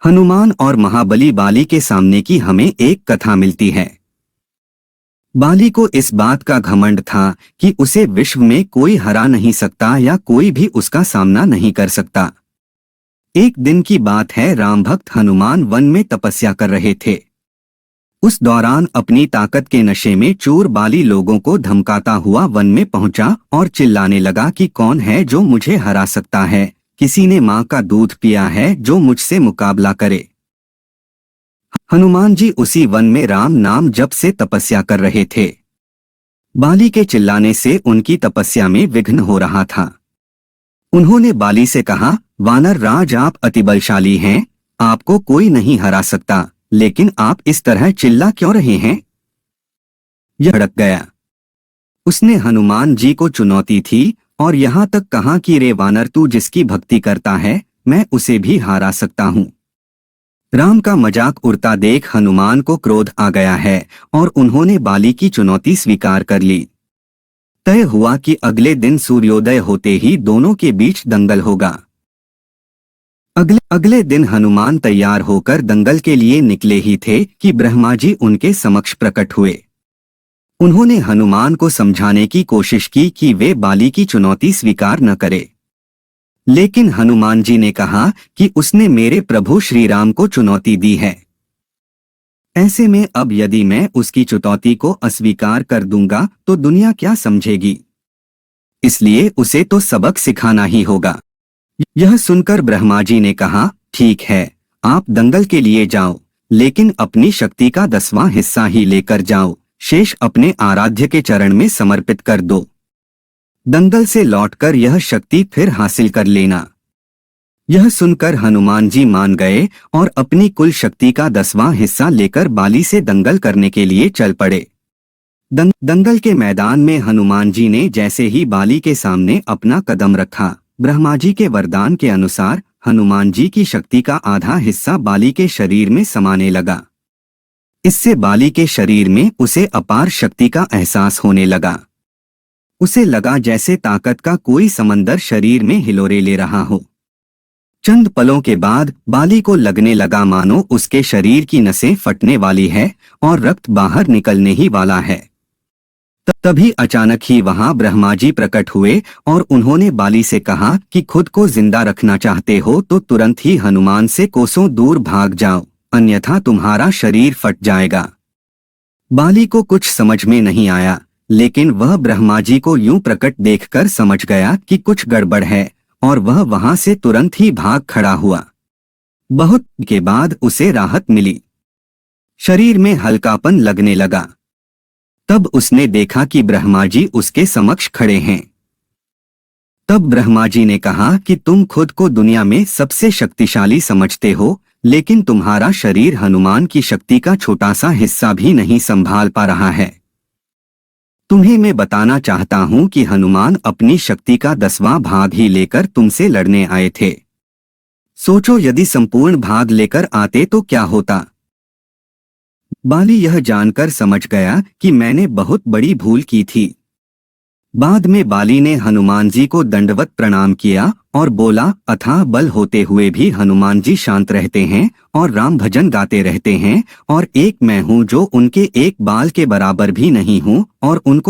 हनुमान और महाबली बाली के सामने की हमें एक कथा मिलती है। बाली को इस बात का घमंड था कि उसे विश्व में कोई हरा नहीं सकता या कोई भी उसका सामना नहीं कर सकता। एक दिन की बात है, राम भक्त हनुमान वन में तपस्या कर रहे थे। उस दौरान अपनी ताकत के नशे में चोर बाली लोगों को धमकाता हुआ वन में पहुंचा और चिल्लाने लगा कि कौन है जो मुझे हरा सकता है, किसी ने मां का दूध पिया है जो मुझसे मुकाबला करे। हनुमान जी उसी वन में राम नाम जप से तपस्या कर रहे थे। बाली के चिल्लाने से उनकी तपस्या में विघ्न हो रहा था। उन्होंने बाली से कहा, वानर राज आप अति बलशाली हैं, आपको कोई नहीं हरा सकता, लेकिन आप इस तरह चिल्ला क्यों रहे हैं? यह भड़क गया। उसने हनुमान जी को चुनौती थी और यहाँ तक कहा कि रे वानर, तू जिसकी भक्ति करता है मैं उसे भी हरा सकता हूँ। राम का मजाक उड़ता देख हनुमान को क्रोध आ गया है और उन्होंने बाली की चुनौती स्वीकार कर ली। तय हुआ कि अगले दिन सूर्योदय होते ही दोनों के बीच दंगल होगा। अगले दिन हनुमान तैयार होकर दंगल के लिए निकले ही थे कि ब्रह्मा जी उनके समक्ष प्रकट हुए। उन्होंने हनुमान को समझाने की कोशिश की कि वे बाली की चुनौती स्वीकार न करे, लेकिन हनुमान जी ने कहा कि उसने मेरे प्रभु श्री राम को चुनौती दी है। ऐसे में अब यदि मैं उसकी चुनौती को अस्वीकार कर दूंगा तो दुनिया क्या समझेगी, इसलिए उसे तो सबक सिखाना ही होगा। यह सुनकर ब्रह्मा जी ने कहा, ठीक है, आप दंगल के लिए जाओ, लेकिन अपनी शक्ति का 10वां हिस्सा ही लेकर जाओ, शेष अपने आराध्य के चरण में समर्पित कर दो। दंगल से लौटकर यह शक्ति फिर हासिल कर लेना। यह सुनकर हनुमान जी मान गए और अपनी कुल शक्ति का 10वां हिस्सा लेकर बाली से दंगल करने के लिए चल पड़े। दंगल के मैदान में हनुमान जी ने जैसे ही बाली के सामने अपना कदम रखा, ब्रह्मा जी के वरदान के अनुसार हनुमान जी की शक्ति का आधा हिस्सा बाली के शरीर में समाने लगा। इससे बाली के शरीर में उसे अपार शक्ति का एहसास होने लगा। उसे लगा जैसे ताकत का कोई समंदर शरीर में हिलोरे ले रहा हो। चंद पलों के बाद बाली को लगने लगा मानो उसके शरीर की नसें फटने वाली है और रक्त बाहर निकलने ही वाला है। तभी अचानक ही वहां ब्रह्मा जी प्रकट हुए और उन्होंने बाली से कहा कि खुद को जिंदा रखना चाहते हो तो तुरंत ही हनुमान से कोसों दूर भाग जाओ, अन्यथा तुम्हारा शरीर फट जाएगा। बाली को कुछ समझ में नहीं आया, लेकिन वह ब्रह्मा जी को यूं प्रकट देखकर समझ गया कि कुछ गड़बड़ है और वह वहां से तुरंत ही भाग खड़ा हुआ। बहुत के बाद उसे राहत मिली, शरीर में हल्कापन लगने लगा। तब उसने देखा कि ब्रह्मा जी उसके समक्ष खड़े हैं। तब ब्रह्मा जी ने कहा कि तुम खुद को दुनिया में सबसे शक्तिशाली समझते हो, लेकिन तुम्हारा शरीर हनुमान की शक्ति का छोटा सा हिस्सा भी नहीं संभाल पा रहा है। तुम्हें मैं बताना चाहता हूं कि हनुमान अपनी शक्ति का 10वां भाग ही लेकर तुमसे लड़ने आए थे। सोचो यदि संपूर्ण भाग लेकर आते तो क्या होता। बाली यह जानकर समझ गया कि मैंने बहुत बड़ी भूल की थी। बाद में बाली ने हनुमान जी को दंडवत प्रणाम किया और बोला, अथाह बल होते हुए भी हनुमान जी शांत रहते हैं और राम भजन गाते रहते हैं, और एक मैं हूँ जो उनके एक बाल के बराबर भी नहीं हूँ और उनको